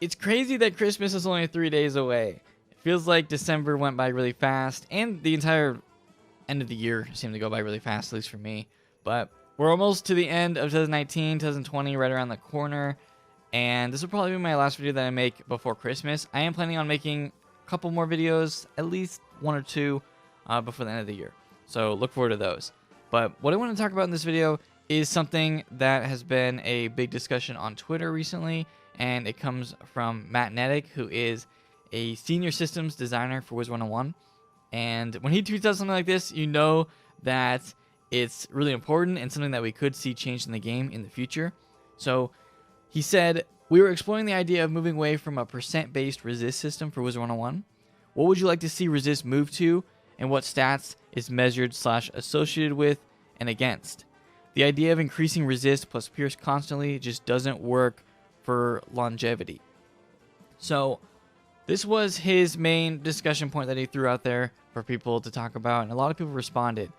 It's crazy that Christmas is only 3 days away. It feels like December went by really fast, and the entire end of the year seemed to go by really fast, at least for me. But we're almost to the end of 2019, 2020, right around the corner. And this will probably be my last video that I make before Christmas. I am planning on making a couple more videos, at least 1 or 2, before the end of the year. So look forward to those. But what I want to talk about in this video is something that has been a big discussion on Twitter recently. And it comes from Matt Nedick, who is a senior systems designer for Wizard101. And when he tweets out something like this, you know that it's really important and something that we could see changed in the game in the future. So he said, we were exploring the idea of moving away from a percent-based resist system for Wizard101. What would you like to see resist move to, and what stats is measured / associated with and against? The idea of increasing resist plus pierce constantly just doesn't work for longevity. So this was his main discussion point that he threw out there for people to talk about, and a lot of people responded.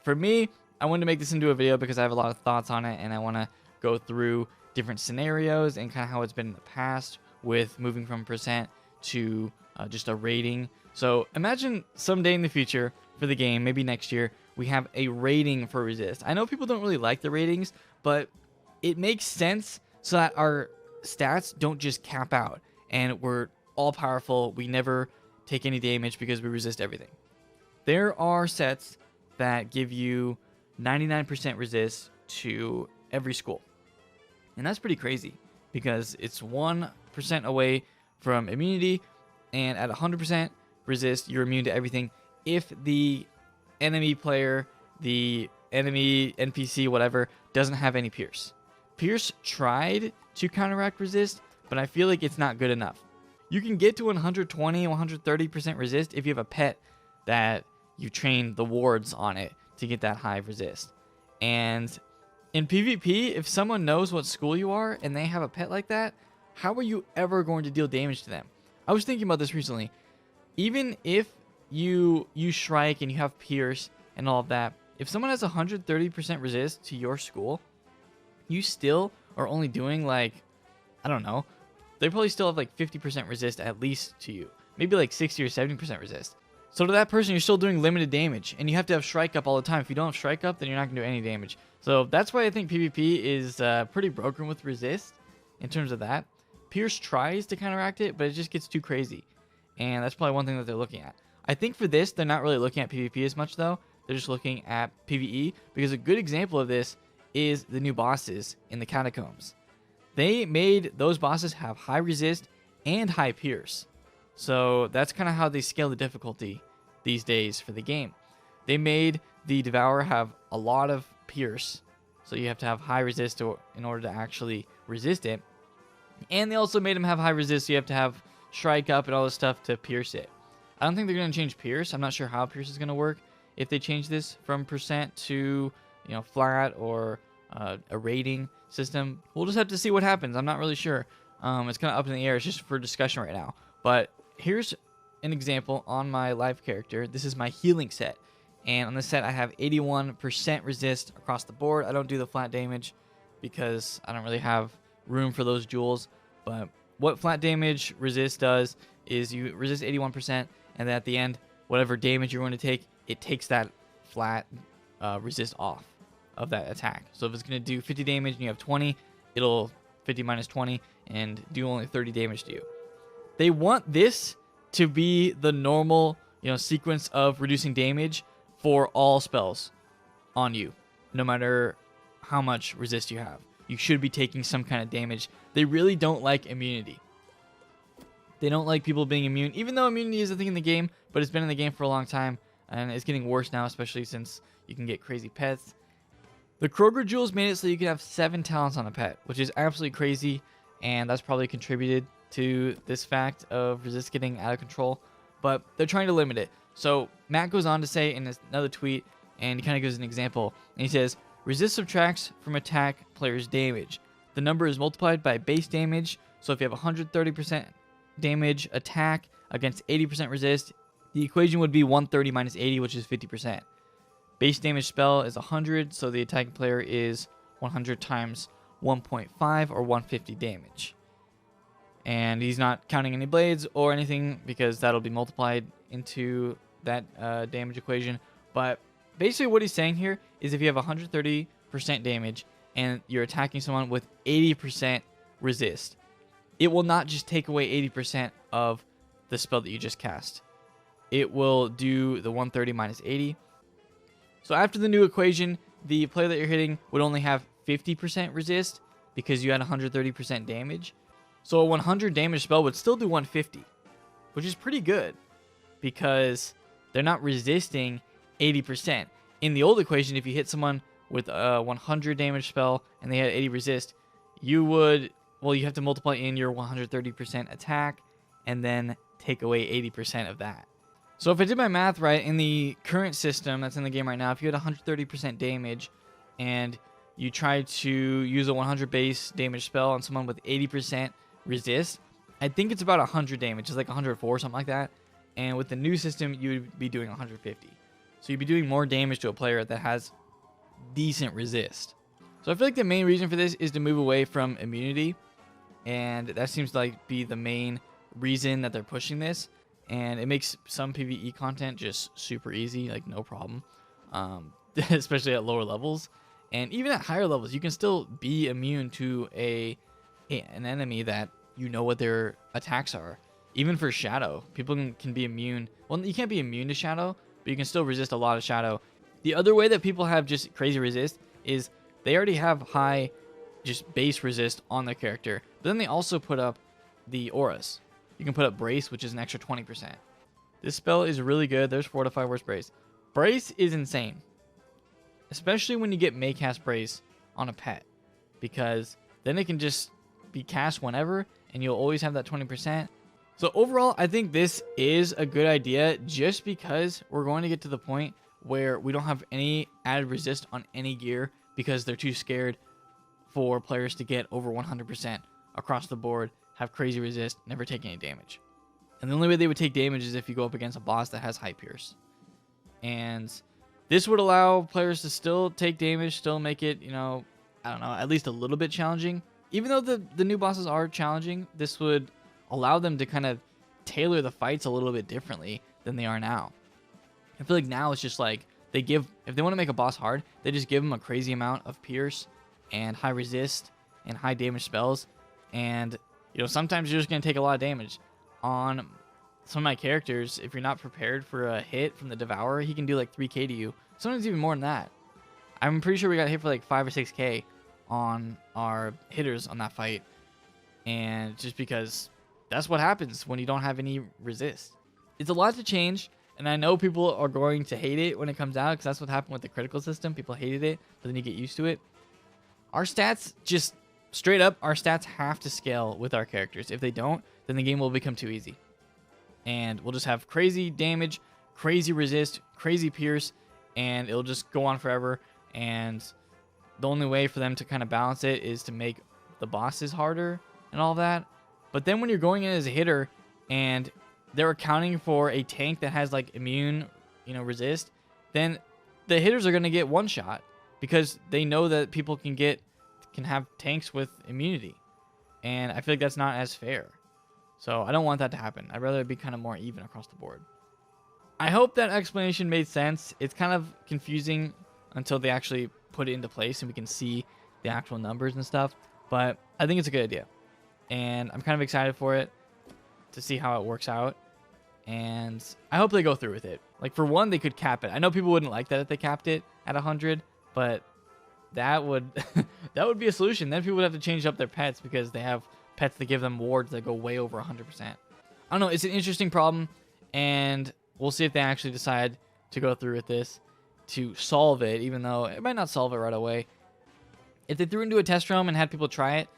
For me, I wanted to make this into a video because I have a lot of thoughts on it, and I want to go through different scenarios and kind of how it's been in the past with moving from percent to just a rating. So imagine someday in the future for the game, maybe next year, we have a rating for resist. I know people don't really like the ratings, but it makes sense so that our stats don't just cap out and we're all powerful. We never take any damage because we resist everything. There are sets that give you 99% resist to every school. And that's pretty crazy because it's 1% away from immunity, and at 100% resist, you're immune to everything if the enemy player, the enemy NPC, whatever, doesn't have any pierce. Pierce tried to counteract resist, but I feel like it's not good enough. You can get to 120, 130% resist if you have a pet that you train the wards on it to get that high resist. And in PvP, if someone knows what school you are and they have a pet like that, how are you ever going to deal damage to them? I was thinking about this recently. Even if you Shrike and you have Pierce and all of that, if someone has 130% resist to your school, you still are only doing like, I don't know, they probably still have like 50% resist at least to you. Maybe like 60 or 70% resist. So to that person, you're still doing limited damage, and you have to have Shrike up all the time. If you don't have Shrike up, then you're not going to do any damage. So that's why I think PvP is pretty broken with resist in terms of that. Pierce tries to counteract it, but it just gets too crazy. And that's probably one thing that they're looking at. I think for this, they're not really looking at PvP as much, though. They're just looking at PvE, because a good example of this is the new bosses in the Catacombs. They made those bosses have high resist and high pierce. So that's kind of how they scale the difficulty these days for the game. They made the Devourer have a lot of pierce, so you have to have high resist in order to actually resist it. And they also made him have high resist, so you have to have Shrike up and all this stuff to pierce it. I don't think they're going to change pierce. I'm not sure how pierce is going to work if they change this from percent to, flat or a rating system. We'll just have to see what happens. I'm not really sure. It's kind of up in the air. It's just for discussion right now. But here's an example on my live character. This is my healing set. And on this set, I have 81% resist across the board. I don't do the flat damage because I don't really have room for those jewels. But what flat damage resist does is you resist 81%, and then at the end, whatever damage you're going to take, it takes that flat resist off of that attack. So if it's going to do 50 damage and you have 20, it'll 50 minus 20 and do only 30 damage to you. They want this to be the normal, sequence of reducing damage for all spells on you, no matter how much resist you have. You should be taking some kind of damage. They really don't like immunity. They don't like people being immune, even though immunity is a thing in the game, but it's been in the game for a long time, and it's getting worse now, especially since you can get crazy pets. The Kroger jewels made it so you can have 7 talents on a pet, which is absolutely crazy, and that's probably contributed to this fact of resist getting out of control, but they're trying to limit it. So Matt goes on to say in another tweet, and he kind of gives an example, and he says, resist subtracts from attack player's damage. The number is multiplied by base damage, so if you have 130% damage attack against 80% resist, the equation would be 130 minus 80, which is 50%. Base damage spell is 100, so the attacking player is 100 times 1.5 or 150 damage. and he's not counting any blades or anything because that'll be multiplied into that damage equation. But basically what he's saying here is if you have 130% damage and you're attacking someone with 80% resist, it will not just take away 80% of the spell that you just cast. It will do the 130 minus 80. So after the new equation, the player that you're hitting would only have 50% resist because you had 130% damage. So a 100 damage spell would still do 150, which is pretty good because they're not resisting 80%. In the old equation, if you hit someone with a 100 damage spell and they had 80 resist, you have to multiply in your 130% attack and then take away 80% of that. So if I did my math right, in the current system that's in the game right now, if you had 130% damage and you tried to use a 100 base damage spell on someone with 80% resist, I think it's about 100 damage. It's like 104 or something like that. And with the new system, you would be doing 150. So you'd be doing more damage to a player that has decent resist. So I feel like the main reason for this is to move away from immunity. And that seems to like be the main reason that they're pushing this. And it makes some PvE content just super easy, like no problem, especially at lower levels. And even at higher levels, you can still be immune to an enemy that you know what their attacks are. Even for Shadow, people can be immune. Well, you can't be immune to Shadow, but you can still resist a lot of Shadow. The other way that people have just crazy resist is they already have high just base resist on their character, but then they also put up the auras. You can put up Brace, which is an extra 20%. This spell is really good. There's Fortify, where's Brace? Brace is insane, especially when you get Maycast Brace on a pet, because then it can just be cast whenever, and you'll always have that 20%. So overall, I think this is a good idea just because we're going to get to the point where we don't have any added resist on any gear because they're too scared for players to get over 100% across the board, have crazy resist, never take any damage. And the only way they would take damage is if you go up against a boss that has high pierce. And this would allow players to still take damage, still make it, I don't know, at least a little bit challenging. Even though the new bosses are challenging, this would allow them to kind of tailor the fights a little bit differently than they are now. I feel like now it's just like if they want to make a boss hard, they just give them a crazy amount of pierce and high resist and high damage spells. And, sometimes you're just going to take a lot of damage. On some of my characters, if you're not prepared for a hit from the Devourer, he can do like 3k to you. Sometimes even more than that. I'm pretty sure we got hit for like 5 or 6k on our hitters on that fight. And just because that's what happens when you don't have any resist. It's a lot to change, and I know people are going to hate it when it comes out because that's what happened with the critical system. People hated it, but then you get used to it. Our stats, just straight up, our stats have to scale with our characters. If they don't, then the game will become too easy. And we'll just have crazy damage, crazy resist, crazy pierce, and it'll just go on forever. And the only way for them to kind of balance it is to make the bosses harder and all that. But then when you're going in as a hitter and they're accounting for a tank that has like immune, resist, then the hitters are going to get one shot because they know that people can have tanks with immunity. And I feel like that's not as fair. So I don't want that to happen. I'd rather it be kind of more even across the board. I hope that explanation made sense. It's kind of confusing until they actually put it into place and we can see the actual numbers and stuff. But I think it's a good idea. And I'm kind of excited for it to see how it works out. And I hope they go through with it. Like, for one, they could cap it. I know people wouldn't like that if they capped it at 100, but that would that would be a solution. Then people would have to change up their pets because they have pets that give them wards that go way over 100%. I don't know. It's an interesting problem, and we'll see if they actually decide to go through with this to solve it, even though it might not solve it right away. If they threw it into a test room and had people try it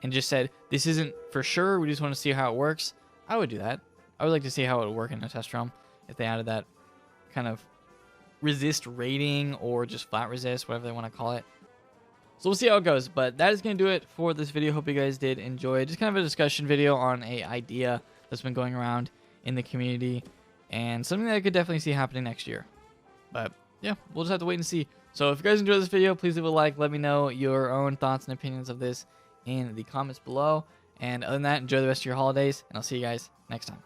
and just said, this isn't for sure, we just want to see how it works, I would do that. I would like to see how it would work in a test room if they added that kind of resist rating or just flat resist, whatever they want to call it. So we'll see how it goes, but that is going to do it for this video. Hope you guys did enjoy. Just kind of a discussion video on a idea that's been going around in the community and something that I could definitely see happening next year. But yeah, we'll just have to wait and see. So if you guys enjoyed this video, please leave a like. Let me know your own thoughts and opinions of this in the comments below. And other than that, enjoy the rest of your holidays, and I'll see you guys next time.